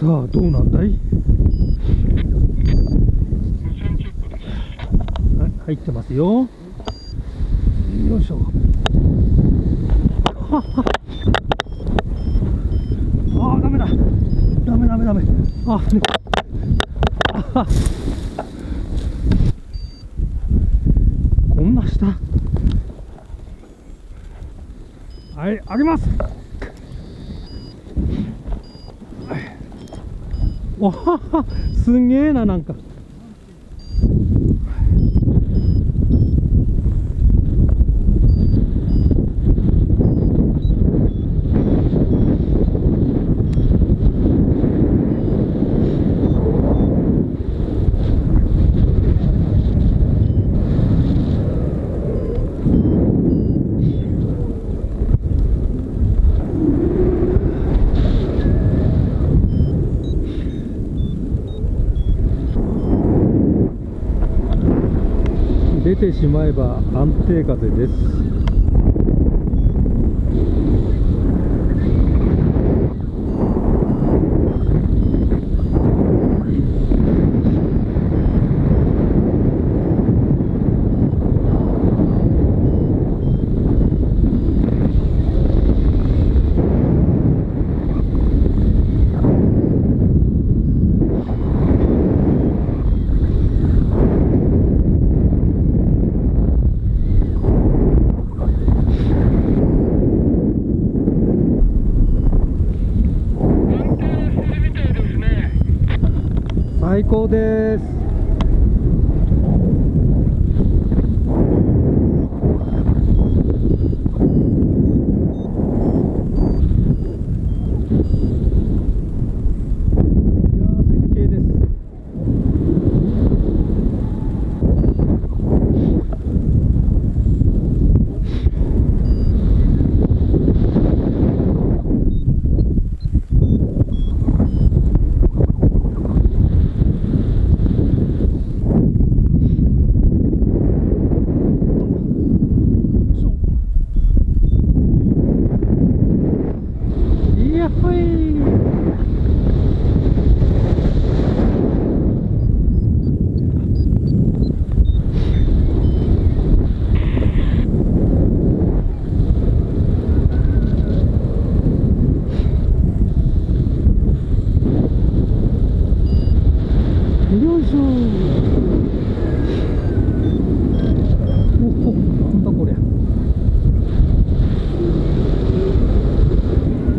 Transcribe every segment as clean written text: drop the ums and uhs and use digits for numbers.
さあどうなんだい。はい、入ってますよ。よいしょ。ああ、ダメだ。ダメダメダメ。あ、ね、あ、こんな下。はい、あげます。おはは、すんげえな、なんか。出てしまえば安定風です。最高です。よいしょ。おお、なんだこりゃ。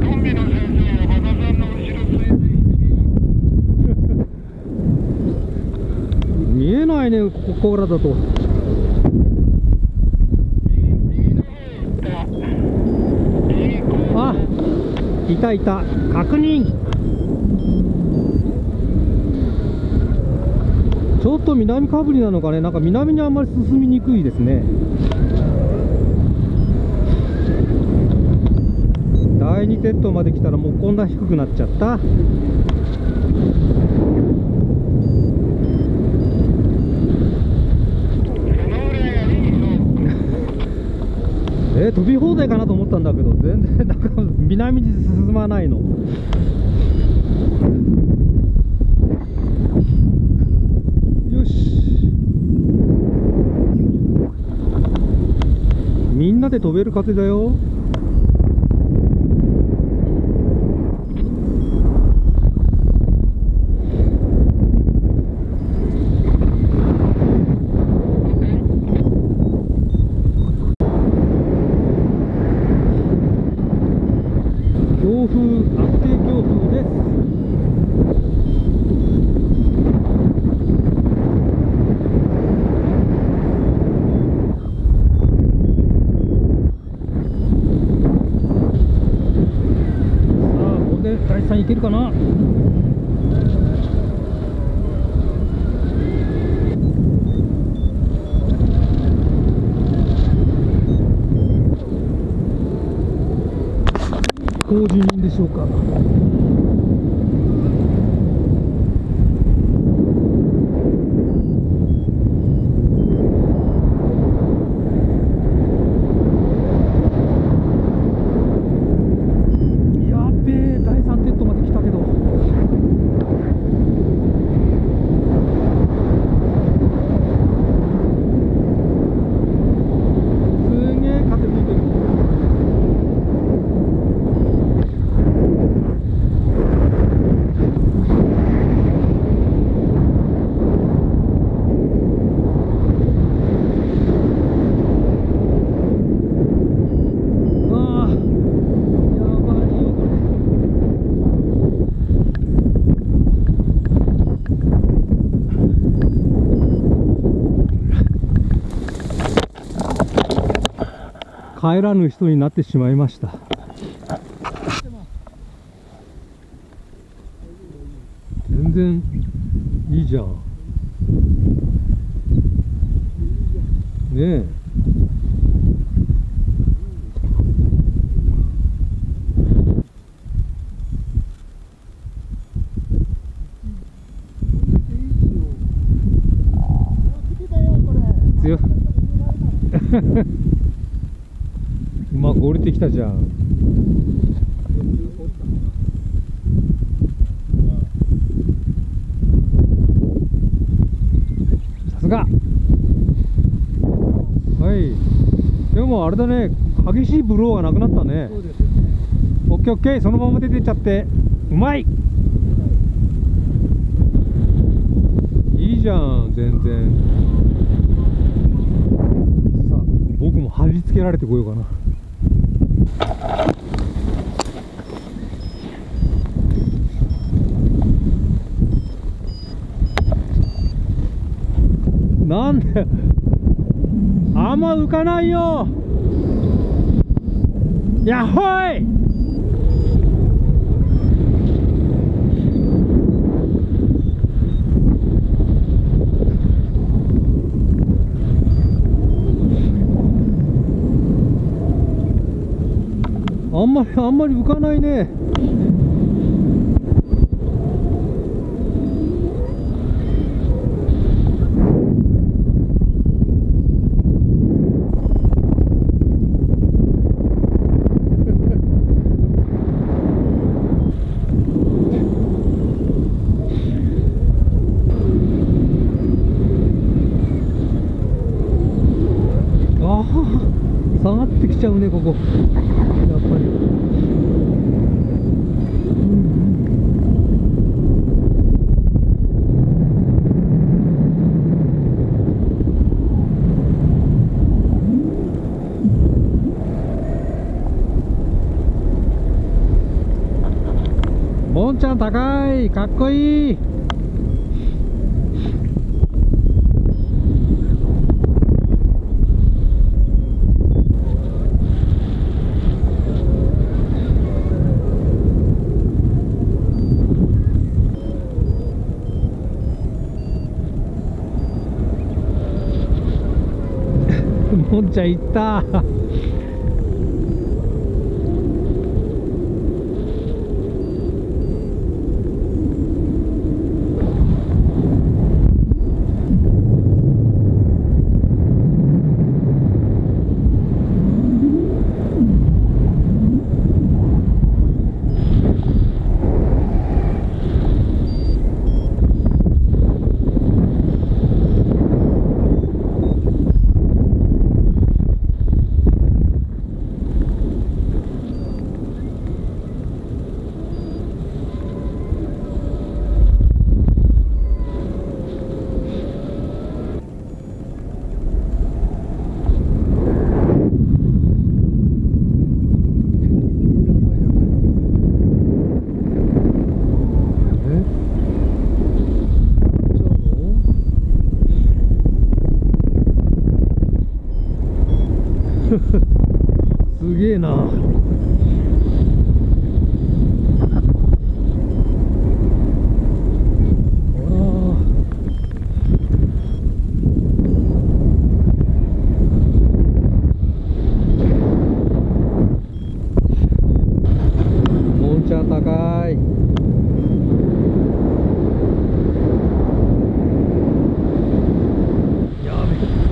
コンビの先生は和田さんの後ろついていて見えないね、ここからだと。あ、いたいた、確認。ちょっと南かぶりなのかね、なんか南にあんまり進みにくいですね。第二鉄塔まで来たらもうこんな低くなっちゃった。飛び放題かなと思ったんだけど、全然なんか南に進まないの。よし、みんなで飛べる風だよ。強風、安定強風です。さあ、ここで第3いけるかな。工事人でしょうか。やっべえ、第3テットまで来たけど。帰らぬ人になってしまいました。全然いいじゃんねえ。強いうまく降りてきたじゃん。さすが。はい。でもあれだね、激しいブローがなくなったね。そうですよね。オッケーオッケー、そのまま出てっちゃってうまい。いいじゃん全然。さあ僕も貼り付けられてこようかな。なんであんま浮かないよ。やっほい。あんまり浮かないね。下がってきちゃうねここやっぱり。もんちゃん高い、かっこいい。もんちゃん行ったすげえな。もんちゃん高い。やべえ。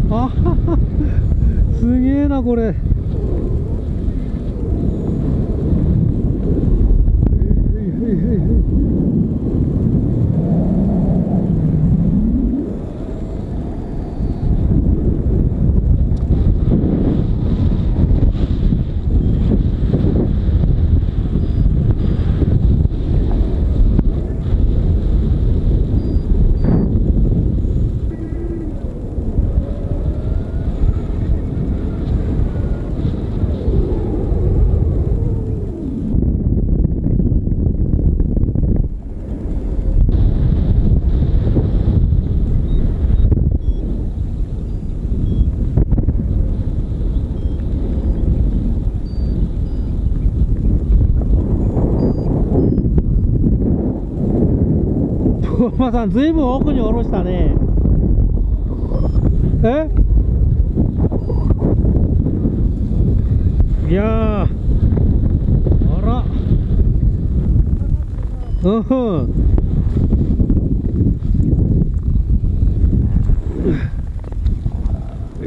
あははすげえなこれ。本間さん、ずいぶん奥に下ろしたね。いやー、あら、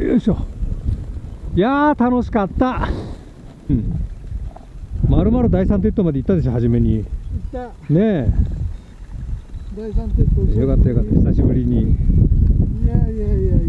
よいしょ。いやー、楽しかった。まるまる第三鉄塔まで行ったでしょ、初めに。行った。ね第三鉄塔。え、よかったよかった、久しぶりに。いやいやいやいや。